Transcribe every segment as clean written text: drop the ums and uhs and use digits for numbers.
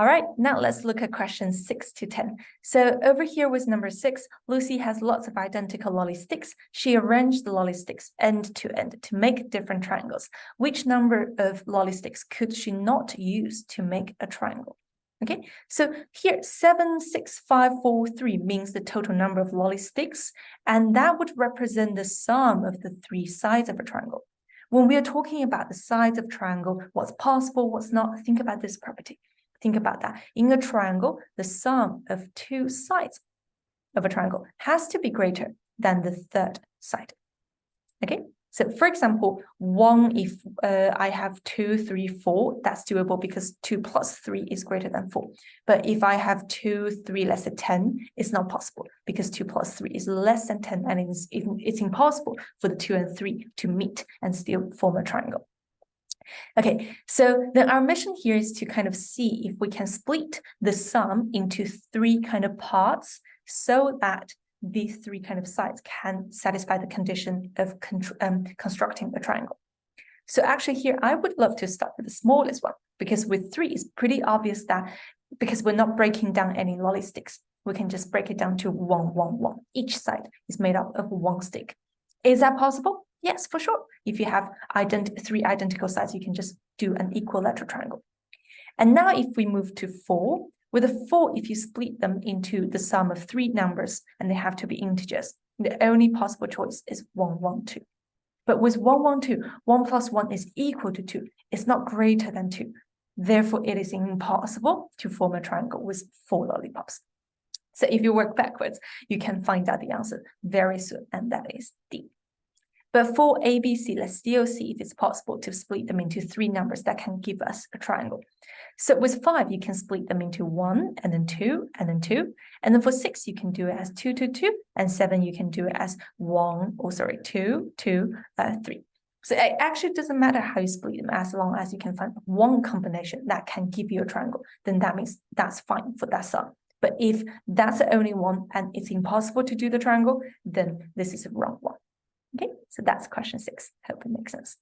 All right, now let's look at questions 6 to 10. So over here with number 6, Lucy has lots of identical lolly sticks. She arranged the lolly sticks end to end to make different triangles. Which number of lolly sticks could she not use to make a triangle? Okay, so here 7, 6, 5, 4, 3 means the total number of lolly sticks, and that would represent the sum of the 3 sides of a triangle. When we are talking about the sides of triangle, what's possible, what's not, think about this property. Think about that. In a triangle, the sum of 2 sides of a triangle has to be greater than the third side. Okay, so for example, 1, if I have 2, 3, 4, that's doable because 2 plus 3 is greater than 4. But if I have 2, 3 less than 10, it's not possible because 2 plus 3 is less than 10, and it's impossible for the 2 and 3 to meet and still form a triangle. Okay, so then our mission here is to kind of see if we can split the sum into 3 kind of parts so that these 3 kind of sides can satisfy the condition of constructing a triangle. So actually here, I would love to start with the smallest one, because with 3, it's pretty obvious that because we're not breaking down any lolly sticks, we can just break it down to 1, 1, 1. Each side is made up of 1 stick. Is that possible? Yes, for sure. If you have 3 identical sides, you can just do an equilateral triangle. And now if we move to 4, with a 4, if you split them into the sum of 3 numbers, and they have to be integers, the only possible choice is 1, 1, 2. But with 1, 1, 2, 1 plus 1 is equal to 2. It's not greater than 2. Therefore, it is impossible to form a triangle with 4 lollipops. So if you work backwards, you can find out the answer very soon, and that is D. But for A, B, C, let's still see if it's possible to split them into 3 numbers that can give us a triangle. So with 5, you can split them into 1, and then 2, and then 2. And then for 6, you can do it as 2, 2, 2. And 7, you can do it as 2, 2, 3. So it actually doesn't matter how you split them, as long as you can find one combination that can give you a triangle, then that means that's fine for that sum. But if that's the only one and it's impossible to do the triangle, then this is a wrong one. Okay, so that's question 6. Hope it makes sense.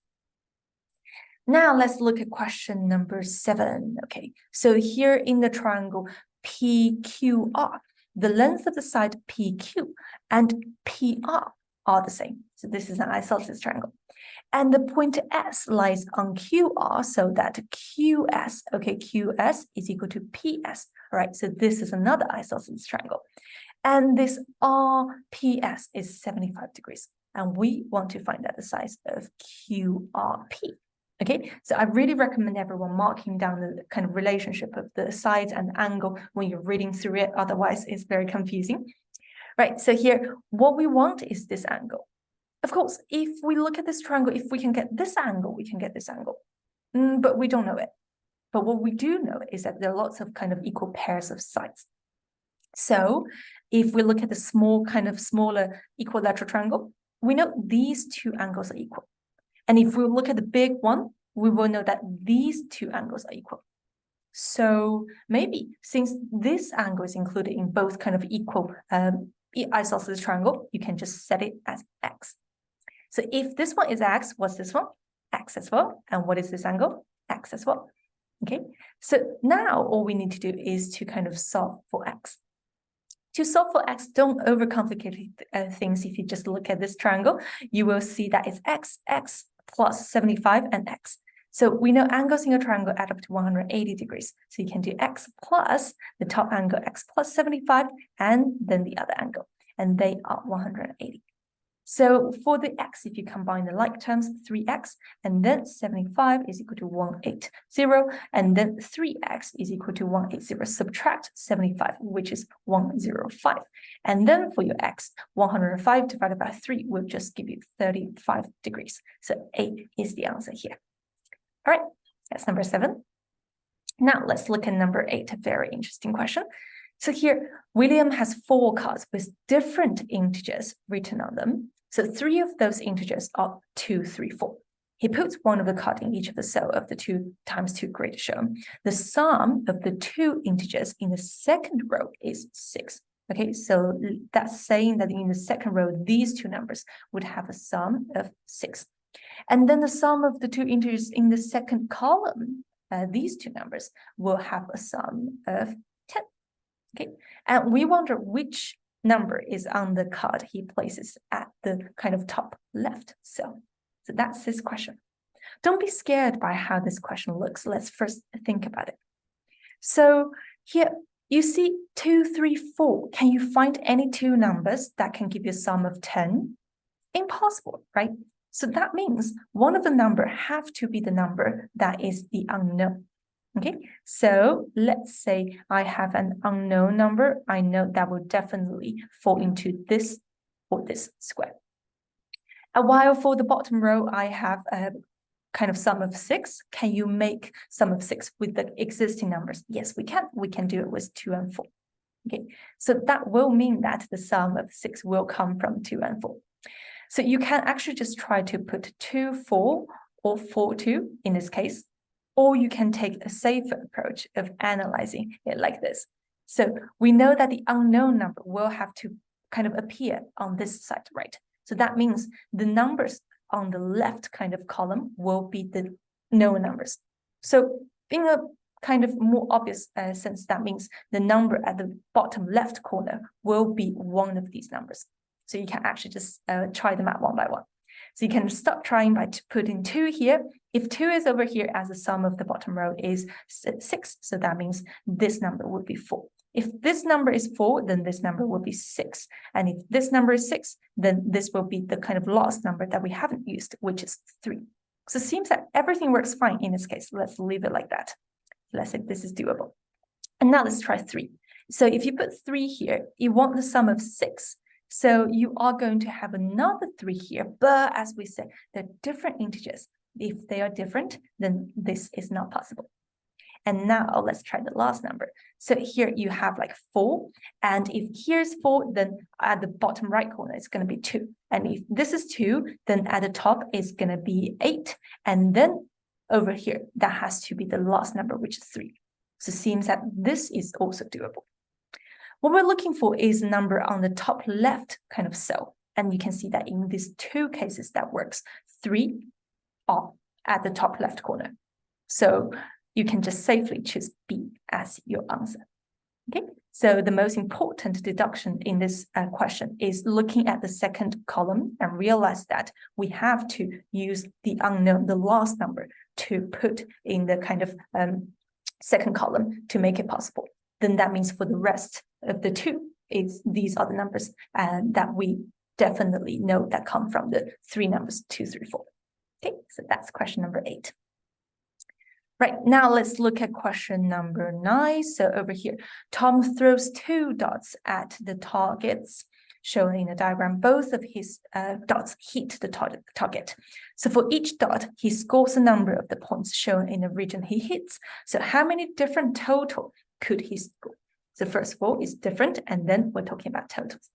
Now let's look at question number 7. Okay, so here in the triangle PQR, the length of the side PQ and PR are the same. So this is an isosceles triangle. And the point S lies on QR, so that QS, okay, QS is equal to PS. All right, so this is another isosceles triangle. And this RPS is 75 degrees. And we want to find out the size of QRP. Okay, so I really recommend everyone marking down the kind of relationship of the sides and angle when you're reading through it. Otherwise, it's very confusing. Right, so here, what we want is this angle. Of course, if we look at this triangle, if we can get this angle, we can get this angle. But we don't know it. But what we do know is that there are lots of kind of equal pairs of sides. So if we look at the smaller equilateral triangle, we know these 2 angles are equal. And if we look at the big one, we will know that these 2 angles are equal. So maybe since this angle is included in both kind of equal isosceles triangle, you can just set it as X. So if this one is X, what's this one? X as well. And what is this angle? X as well. Okay, so now all we need to do is to kind of solve for X. To solve for X, don't overcomplicate things. If you just look at this triangle, you will see that it's X, X plus 75 and X. So we know angles in a triangle add up to 180 degrees. So you can do X plus the top angle, X plus 75, and then the other angle. And they are 180. So for the X, if you combine the like terms, 3X, and then 75 is equal to 180, and then 3X is equal to 180. Subtract 75, which is 105. And then for your X, 105 divided by 3 will just give you 35 degrees. So A is the answer here. All right, that's number 7. Now let's look at number 8, a very interesting question. So here, William has 4 cards with different integers written on them. So 3 of those integers are 2, 3, 4. He puts one of the cards in each of the cell of the 2 times 2 grid shown. The sum of the 2 integers in the second row is 6. Okay, so that's saying that in the second row, these 2 numbers would have a sum of 6. And then the sum of the 2 integers in the second column these two numbers will have a sum of 10. Okay, and we wonder which number is on the card he places at the kind of top left cell. So that's his question. Don't be scared by how this question looks. Let's first think about it. So here you see 2, 3, 4. Can you find any two numbers that can give you a sum of 10? Impossible, right? So that means one of the number have to be the number that is the unknown. Okay, so let's say I have an unknown number. I know that will definitely fall into this or this square. And while for the bottom row, I have a kind of sum of 6. Can you make sum of 6 with the existing numbers? Yes, we can. We can do it with 2 and 4. Okay, so that will mean that the sum of 6 will come from 2 and 4. So you can actually just try to put 2, 4 or 4, 2 in this case, or you can take a safer approach of analyzing it like this. So we know that the unknown number will have to kind of appear on this side, right? So that means the numbers on the left kind of column will be the known numbers. So in a kind of more obvious sense, that means the number at the bottom left corner will be one of these numbers. So you can actually just try them out one by one. So you can start trying by putting 2 here. If 2 is over here as the sum of the bottom row is 6, so that means this number would be 4. If this number is 4, then this number will be 6. And if this number is 6, then this will be the kind of last number that we haven't used, which is 3. So it seems that everything works fine in this case. Let's leave it like that. Let's say this is doable. And now let's try 3. So if you put 3 here, you want the sum of 6. So you are going to have another 3 here, but as we said, they're different integers. If they are different, then this is not possible. And now let's try the last number. So here you have like 4, and if here's 4, then at the bottom right corner, it's going to be 2. And if this is 2, then at the top is going to be 8. And then over here, that has to be the last number, which is 3. So it seems that this is also doable. What we're looking for is a number on the top left kind of cell. And you can see that in these 2 cases that works. 3 are at the top left corner. So you can just safely choose B as your answer. Okay, so the most important deduction in this question is looking at the second column and realize that we have to use the unknown, the last number, to put in the kind of second column to make it possible. Then that means for the rest of the 2, these are the numbers that we definitely know that come from the 3 numbers 2, 3, 4. Okay, so that's question number 8. Right, now let's look at question number 9. So over here, Tom throws 2 dots at the targets shown in the diagram. Both of his dots hit the target. So for each dot, he scores a number of the points shown in the region he hits. So how many different total could he score? So first of all, it's different, and then we're talking about totals.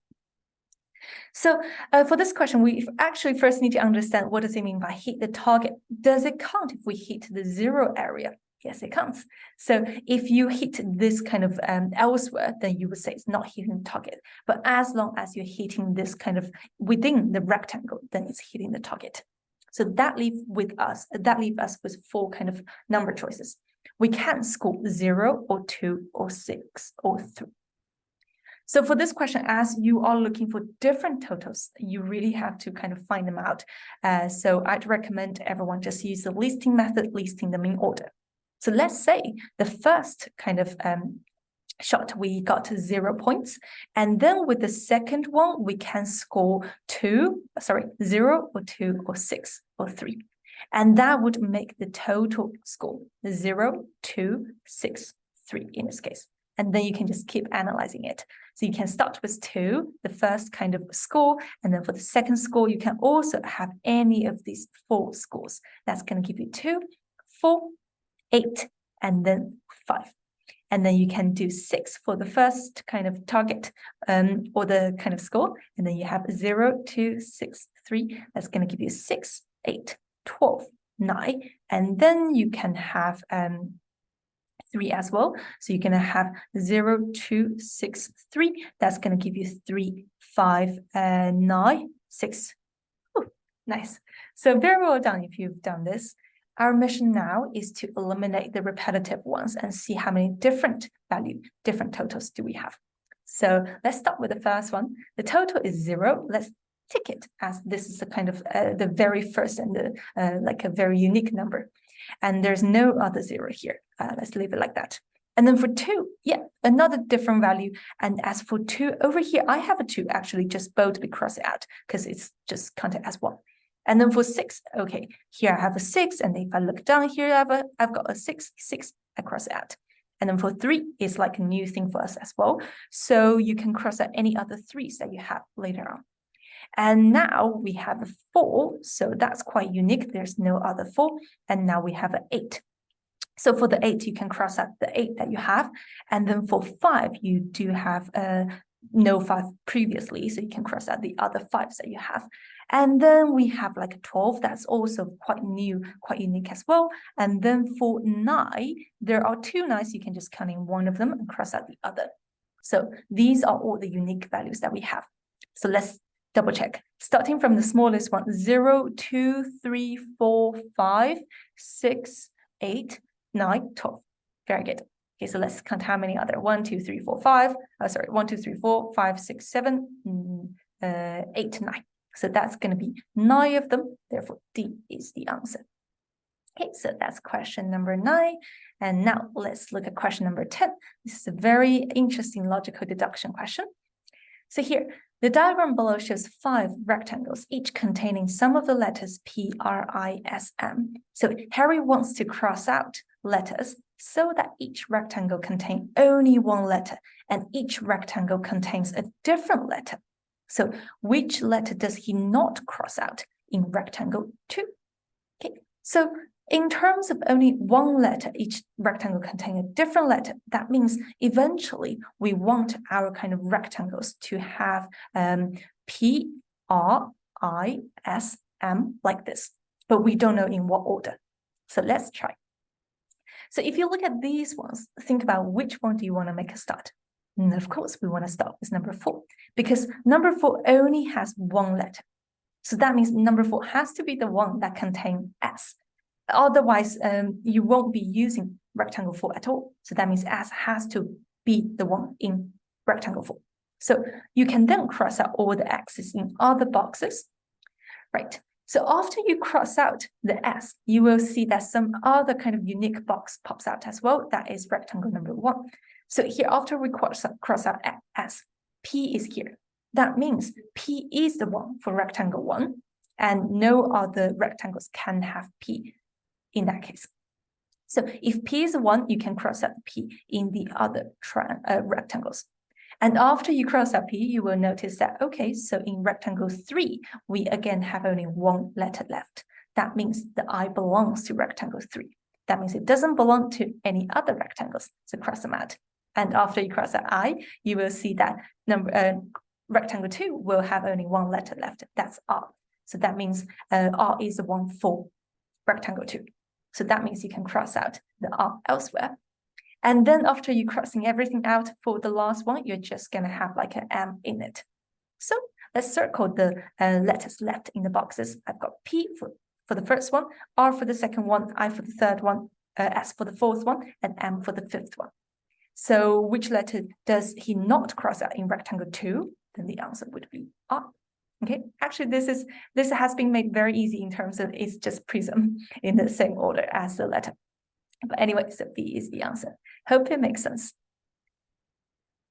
So for this question, we actually first need to understand what does it mean by hit the target. Does it count if we hit the 0 area? Yes, it counts. So if you hit this kind of elsewhere, then you would say it's not hitting the target. But as long as you're hitting this kind of within the rectangle, then it's hitting the target. So that leaves us with 4 kind of number choices. We can score 0 or 2 or 6 or 3. So for this question, as you are looking for different totals, you really have to kind of find them out. So I'd recommend everyone just use the listing method, listing them in order. So let's say the first kind of shot, we got 0 points. And then with the second one, we can score 0 or 2 or 6 or 3. And that would make the total score 0, 2, 6, 3 in this case. And then you can just keep analyzing it. So you can start with 2, the first kind of score. And then for the second score, you can also have any of these 4 scores. That's going to give you 2, 4, 8, and then 5. And then you can do 6 for the first kind of target or the kind of score. And then you have 0, 2, 6, 3. That's going to give you 6, 8, 12, 9. And then you can have 3 as well. So you're going to have 0, 2, 6, 3. That's going to give you 3, 5, 9, 6. Ooh, nice. So very well done if you've done this. Our mission now is to eliminate the repetitive ones and see how many different totals do we have. So let's start with the first one. The total is 0. Let's tick it as this is a kind of the very first and the like a very unique number. And there's no other 0 here. Let's leave it like that. And then for 2, yeah, another different value. And as for 2, over here, I have a 2 actually just boldly cross it out because it's just counted as 1. And then for 6, okay, here I have a 6. And if I look down here, I've got a 6, I cross it out. And then for 3, it's like a new thing for us as well. So you can cross out any other 3s that you have later on. And now we have a 4, so that's quite unique. There's no other 4. And now we have an 8. So for the 8, you can cross out the 8 that you have. And then for 5, you do have no 5 previously, so you can cross out the other 5s that you have. And then we have like a 12, that's also quite new, quite unique as well. And then for 9, there are 2 9s, you can just count in one of them and cross out the other. So these are all the unique values that we have. So let's double check. Starting from the smallest one, 0, 2, 3, 4, 5, 6, 8, 9, 12. Very good. Okay, so let's count how many other 1, 2, 3, 4, 5. 1, 2, 3, 4, 5, 6, 7, 8, 9. So that's going to be 9 of them. Therefore, D is the answer. Okay, so that's question number 9. And now let's look at question number 10. This is a very interesting logical deduction question. So here, the diagram below shows 5 rectangles, each containing some of the letters P, R, I, S, M. So Harry wants to cross out letters so that each rectangle contains only one letter, and each rectangle contains a different letter. So which letter does he not cross out in rectangle 2? Okay, so in terms of only one letter, each rectangle containing a different letter, that means eventually we want our kind of rectangles to have P, R, I, S, M like this, but we don't know in what order. So let's try. So if you look at these ones, think about which one do you want to make a start? And of course, we want to start with number 4 because number 4 only has one letter. So that means number 4 has to be the one that contains S. Otherwise, you won't be using rectangle 4 at all. So that means S has to be the one in rectangle 4. So you can then cross out all the X's in other boxes, right? So after you cross out the S, you will see that some other kind of unique box pops out as well. That is rectangle number 1. So here, after we cross out S, P is here. That means P is the one for rectangle 1, and no other rectangles can have P in that case. So if P is the 1, you can cross out P in the other rectangles. And after you cross out P, you will notice that, okay, so in rectangle 3, we again have only one letter left. That means the I belongs to rectangle 3. That means it doesn't belong to any other rectangles. So cross them out. And after you cross out I, you will see that rectangle 2 will have only one letter left. That's R. So that means R is the one for rectangle 2. So that means you can cross out the R elsewhere. And then after you crossing everything out for the last one, you're just going to have like an M in it. So let's circle the letters left in the boxes. I've got P for the first one, R for the second one, I for the third one, S for the fourth one, and M for the fifth one. So which letter does he not cross out in rectangle 2? Then the answer would be R. Okay, actually this has been made very easy in terms of it's just prism in the same order as the letter. But anyway, so B is the answer. Hope it makes sense.